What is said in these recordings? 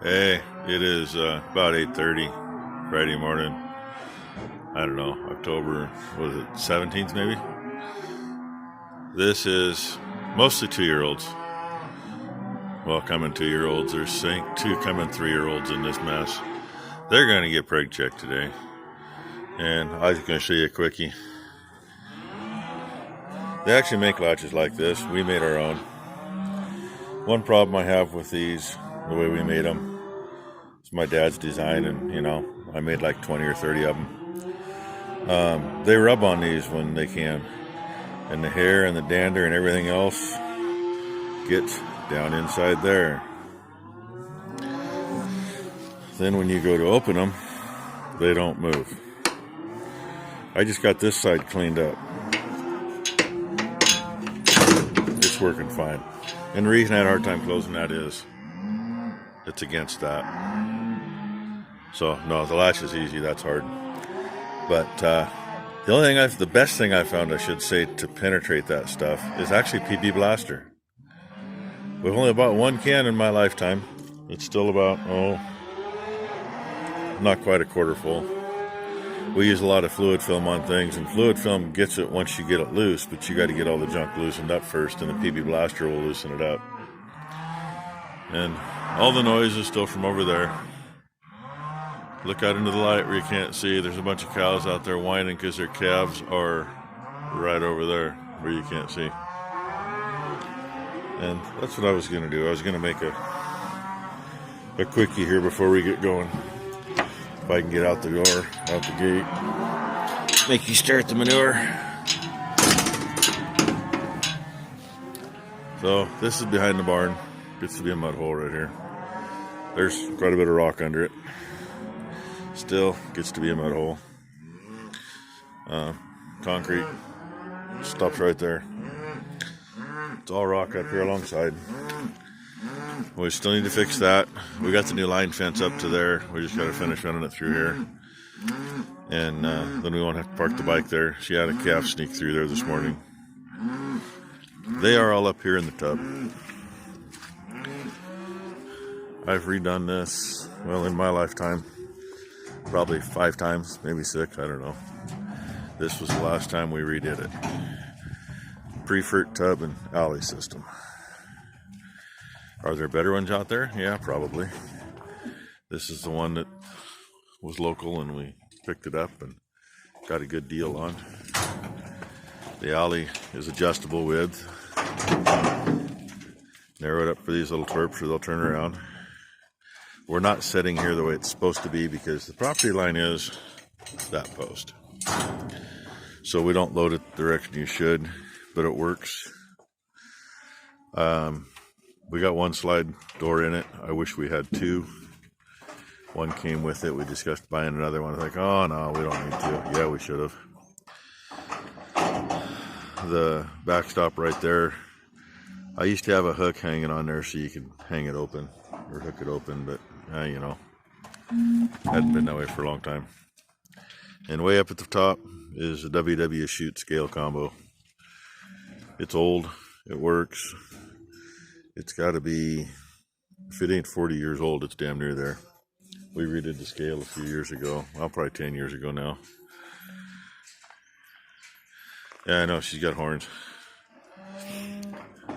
Hey, it is about 8:30 Friday morning. I don't know, October, what is it, 17th maybe? This is mostly 2-year-olds. Well, coming 2-year-olds. There's two coming 3-year-olds in this mess. They're going to get Preg checked today. And I was going to show you a quickie. They actually make latches like this. We made our own. One problem I have with these, the way we made them, it's my dad's design, and I made like 20 or 30 of them. They rub on these when they can, and the hair and the dander and everything else gets down inside there. Then when you go to open them, they don't move. I just got this side cleaned up. It's working fine. And the reason I had a hard time closing that is it's against that. So no, the latch is easy, that's hard. But the best thing I found, I should say, to penetrate that stuff is actually PB Blaster. We've only bought one can in my lifetime. It's still about, not quite a quarter full. We use a lot of fluid film on things, and fluid film gets it once you get it loose, but you got to get all the junk loosened up first, and the PB Blaster will loosen it up. And all the noise is still from over there. Look out into the light where you can't see. There's a bunch of cows out there whining because their calves are right over there where you can't see. And that's what I was going to do. I was going to make a quickie here before we get going. If I can get out the door, out the gate, make you start the manure. So this is behind the barn. Gets to be a mud hole right here. There's quite a bit of rock under it. Still gets to be a mud hole. Concrete stops right there. It's all rock up here alongside. We still need to fix that. We got the new line fence up to there. We just got to finish running it through here. And then we won't have to park the bike there. She had a calf sneak through there this morning. They are all up here in the tub. I've redone this, well, in my lifetime, probably 5 times, maybe 6, I don't know. This was the last time we redid it. Pre-fert tub and alley system. Are there better ones out there? Yeah, probably. This is the one that was local, and we picked it up and got a good deal on. The alley is adjustable width. Narrow it up for these little twerps, or they'll turn around. We're not sitting here the way it's supposed to be because the property line is that post. So we don't load it the direction you should, but it works. We got one slide door in it. I wish we had 2. One came with it. We discussed buying another one. Like, oh no, we don't need to. Yeah, we should have. The backstop right there. I used to have a hook hanging on there so you could hang it open or hook it open, but hadn't been that way for a long time. And way up at the top is a WW Shoot scale combo. It's old. It works. It's got to be, if it ain't 40 years old, it's damn near there. We redid the scale a few years ago. Well, probably 10 years ago now. Yeah, I know, she's got horns.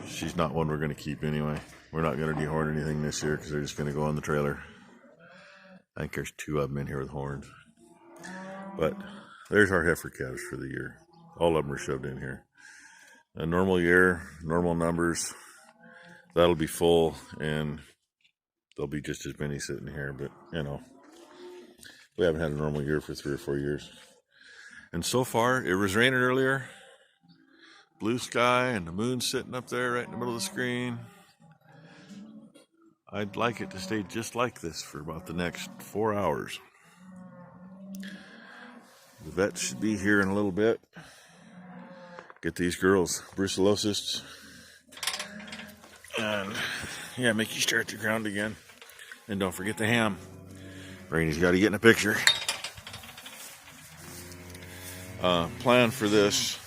She's not one we're going to keep anyway. We're not going to dehorn anything this year because they're just going to go on the trailer. I think there's 2 of them in here with horns. But there's our heifer calves for the year. All of them are shoved in here. A normal year, normal numbers, that'll be full, and there'll be just as many sitting here. But, we haven't had a normal year for 3 or 4 years. And so far, it was raining earlier. Blue sky and the moon sitting up there right in the middle of the screen. I'd like it to stay just like this for about the next 4 hours. The vet should be here in a little bit. Get these girls Brucellosis. And yeah, make you stare at the ground again. And don't forget the ham. Rainy's got to get in a picture. Plan for this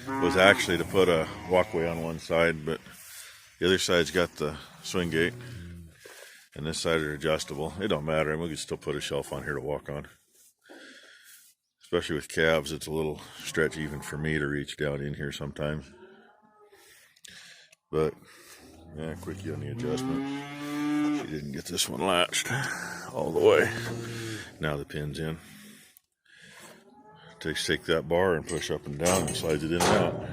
was actually to put a walkway on one side, but the other side's got the swing gate. And this side are adjustable. It don't matter. I mean, we can still put a shelf on here to walk on. Especially with calves, it's a little stretch even for me to reach down in here sometimes. But, yeah, quickie on the adjustment. She didn't get this one latched all the way. Now the pin's in. Take that bar and push up and down and slides it in and out.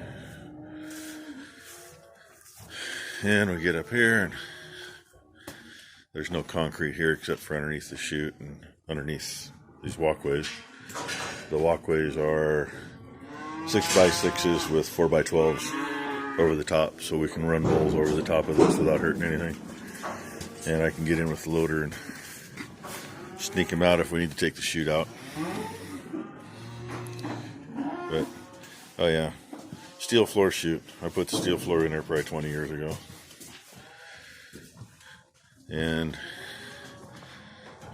And we get up here, and there's no concrete here except for underneath the chute and underneath these walkways. The walkways are 6x6s with 4x12s over the top, so we can run bulls over the top of this without hurting anything. And I can get in with the loader and sneak them out if we need to take the chute out. But, oh yeah, steel floor chute. I put the steel floor in there probably 20 years ago. And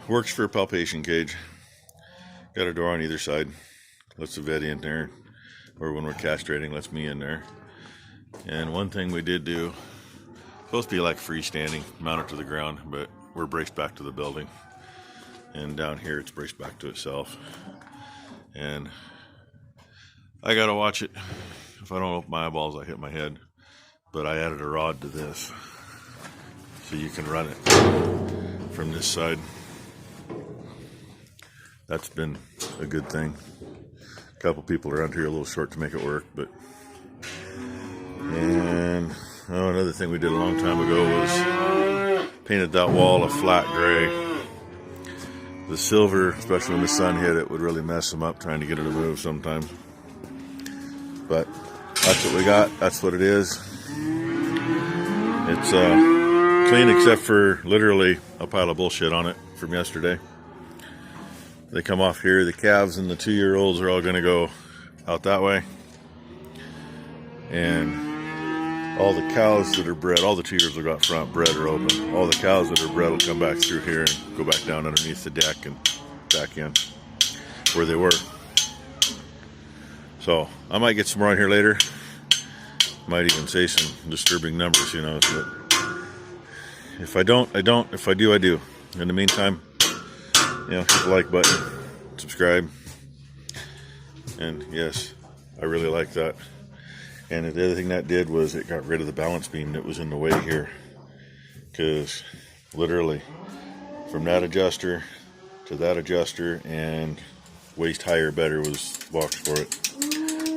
works for a palpation cage. Got a door on either side. Lets the vet in there. Or when we're castrating, lets me in there. And one thing we did do, supposed to be like freestanding, mount it to the ground, but we're braced back to the building. And down here it's braced back to itself. And I gotta watch it. If I don't open my eyeballs, I hit my head. But I added a rod to this, so you can run it from this side. That's been a good thing. A couple people around here a little short to make it work, but. And another thing we did a long time ago was painted that wall a flat gray. The silver, especially when the sun hit it, would really mess them up trying to get it to move sometimes. But that's what we got. That's what it is. It's clean except for literally a pile of bullshit on it from yesterday. They come off here. The calves and the 2-year-olds are all going to go out that way. And all the cows that are bred, all the 2-year-olds will go out front, bred or open. All the cows that are bred will come back through here and go back down underneath the deck and back in where they were. So I might get some more on here later. Might even say some disturbing numbers, who knows. But if I don't, I don't. If I do, I do. In the meantime, hit the like button, subscribe. And yes, I really like that. And the other thing that did was it got rid of the balance beam that was in the way here. Because literally from that adjuster to that adjuster and waist higher better was boxed for it.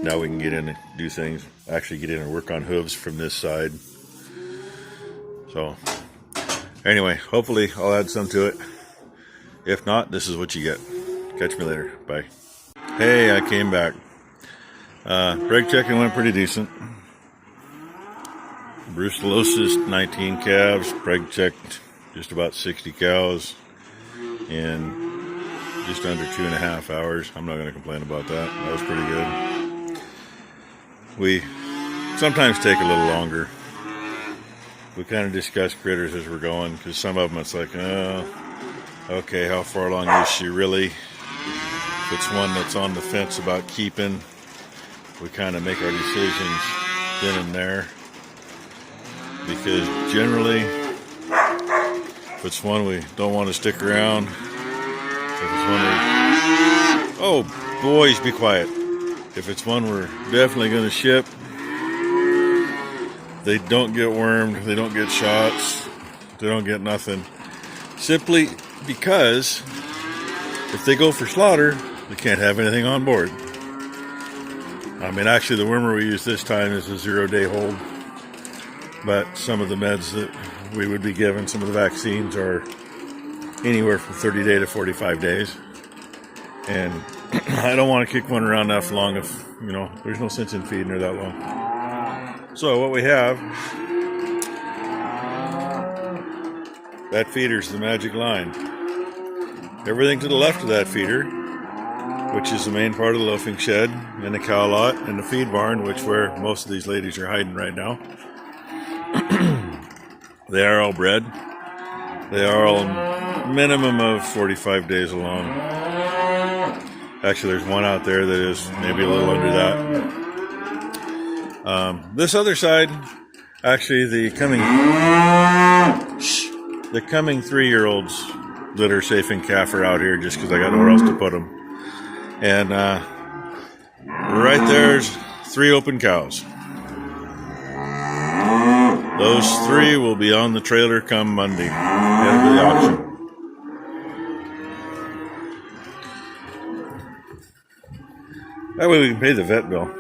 Now we can get in and do things, actually get in and work on hooves from this side. So anyway, hopefully I'll add some to it. If not, this is what you get. Catch me later. Bye. Hey, I came back. Preg checking went pretty decent. Brucellosis, 19 calves. Preg checked just about 60 cows in just under 2.5 hours. I'm not going to complain about that. That was pretty good. We sometimes take a little longer. We kind of discuss critters as we're going, because some of them it's like, oh, okay, how far along is she really? If it's one that's on the fence about keeping, we kind of make our decisions then and there. Because generally, if it's one we don't want to stick around, if it's one we, oh boys, be quiet. If it's one we're definitely going to ship, they don't get wormed, they don't get shots, they don't get nothing. Simply because if they go for slaughter, they can't have anything on board. I mean, actually the wormer we use this time is a 0-day hold. But some of the meds that we would be given, some of the vaccines are anywhere from 30 days to 45 days. And I don't want to kick one around that long if, there's no sense in feeding her that long. So what we have, that feeder's the magic line. Everything to the left of that feeder, which is the main part of the loafing shed, and the cow lot, and the feed barn, which where most of these ladies are hiding right now. They are all bred. They are all minimum of 45 days along. Actually, there's one out there that is maybe a little under that. This other side, actually, the coming... the coming 3-year-olds that are safe in calf are out here just because I got nowhere else to put them. And right there's 3 open cows. Those 3 will be on the trailer come Monday, end of the auction. That way we can pay the vet bill.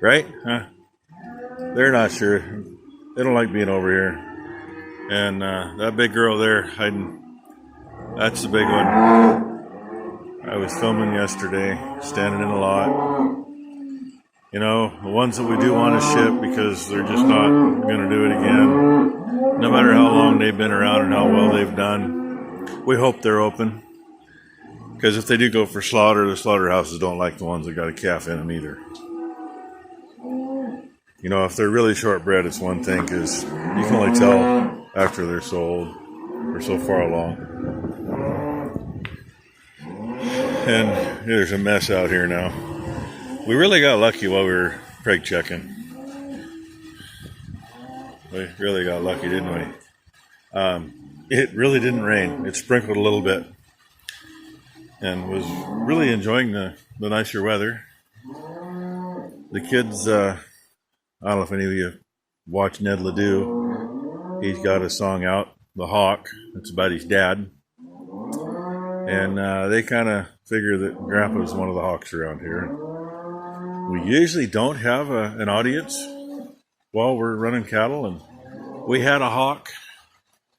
Right? Huh? They're not sure. They don't like being over here. And that big girl there hiding, that's the big one. I was filming yesterday, standing in a lot. You know, the ones that we do want to ship because they're just not going to do it again. No matter how long they've been around and how well they've done. We hope they're open. Because if they do go for slaughter, the slaughterhouses don't like the ones that got a calf in them either. You know, if they're really short bred, it's one thing because you can only tell after they're so old or so far along. And there's a mess out here now. We really got lucky while we were Preg checking. We really got lucky, didn't we? It really didn't rain. It sprinkled a little bit. And was really enjoying the nicer weather. The kids, I don't know if any of you watch Ned Ledoux. He's got a song out, The Hawk. It's about his dad. And they kind of figure that Grandpa's one of the hawks around here. We usually don't have an audience while we're running cattle. And we had a hawk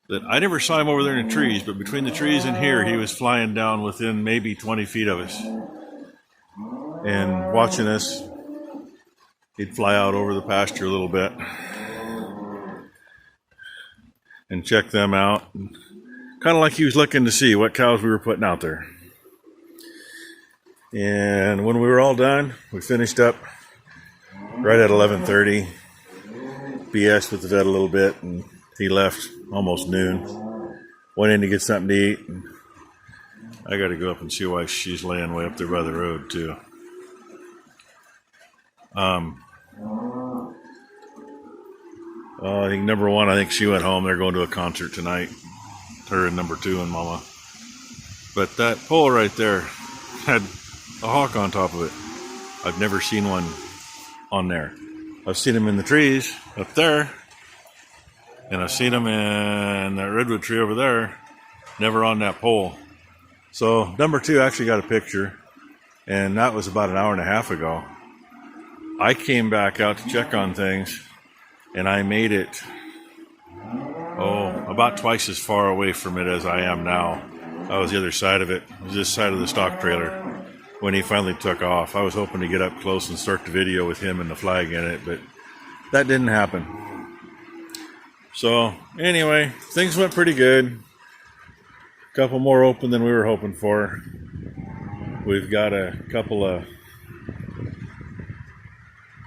that I never saw him over there in the trees, but between the trees and here, he was flying down within maybe 20 feet of us. And watching us, he'd fly out over the pasture a little bit and check them out. Kind of like he was looking to see what cows we were putting out there. And when we were all done, we finished up right at 11:30. BS with the vet a little bit, and he left almost noon. Went in to get something to eat. And I got to go up and see why she's laying way up there by the road too. I think number 1, I think she went home. They're going to a concert tonight. Her and number 2 and Mama. But that pole right there had a hawk on top of it. I've never seen one on there. I've seen them in the trees up there. And I've seen them in that redwood tree over there. Never on that pole. So number 2 actually got a picture. And that was about an hour and a half ago. I came back out to check on things. And I made it, about twice as far away from it as I am now. I was the other side of it. It was this side of the stock trailer when he finally took off. I was hoping to get up close and start the video with him and the flag in it, but that didn't happen. So anyway, things went pretty good. A couple more open than we were hoping for. We've got a couple of,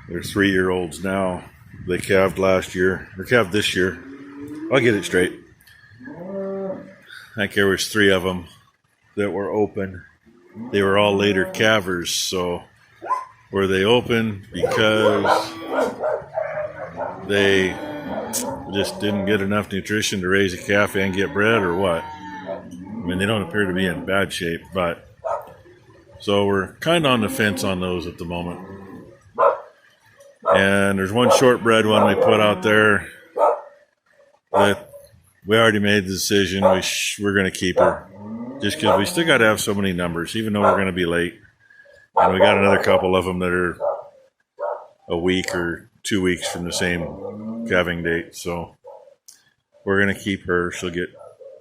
they're 3-year-olds now. They calved last year, or calved this year. I'll get it straight. I think there was 3 of them that were open. They were all later calvers, so were they open because they just didn't get enough nutrition to raise a calf and get bred, or what? I mean, they don't appear to be in bad shape, but so we're kind of on the fence on those at the moment. And there's one short-bred one we put out there that we already made the decision we're going to keep her. Just because we still got to have so many numbers, even though we're going to be late. And we got another couple of them that are a week or 2 weeks from the same calving date. So we're going to keep her. She'll get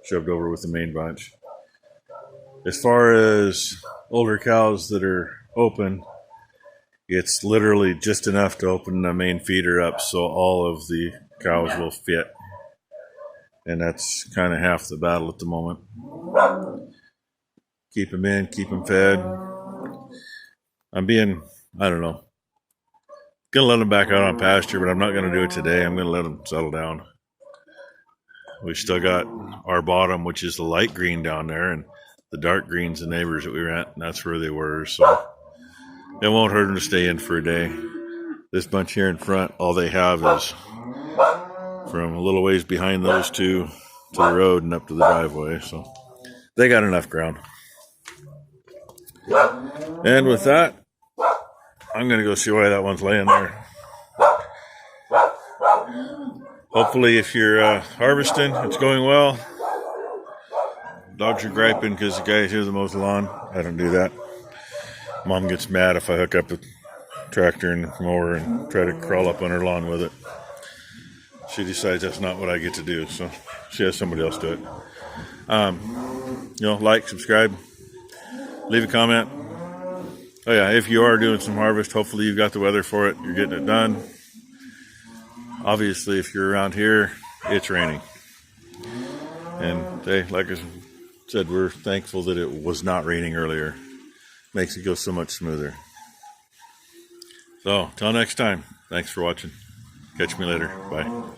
shoved over with the main bunch. As far as older cows that are open, it's literally just enough to open the main feeder up so all of the cows will fit. And that's kind of half the battle at the moment. Keep them in, keep them fed. I'm being, I don't know, going to let them back out on pasture, but I'm not going to do it today. I'm going to let them settle down. We still got our bottom, which is the light green down there, and the dark green's the neighbors that we rent, and that's where they were. So it won't hurt them to stay in for a day. This bunch here in front, all they have is from a little ways behind those two to the road and up to the driveway. So they got enough ground. And with that, I'm going to go see why that one's laying there. Hopefully, if you're harvesting, it's going well. Dogs are griping because the guy here that mows the lawn. I don't do that. Mom gets mad if I hook up a tractor and mower and try to crawl up on her lawn with it. She decides that's not what I get to do, so she has somebody else do it. Like, subscribe, leave a comment. Oh yeah, if you are doing some harvest, hopefully you've got the weather for it. You're getting it done. Obviously, if you're around here, it's raining. And like I said, we're thankful that it was not raining earlier. Makes it go so much smoother. So, till next time, thanks for watching. Catch me later. Bye.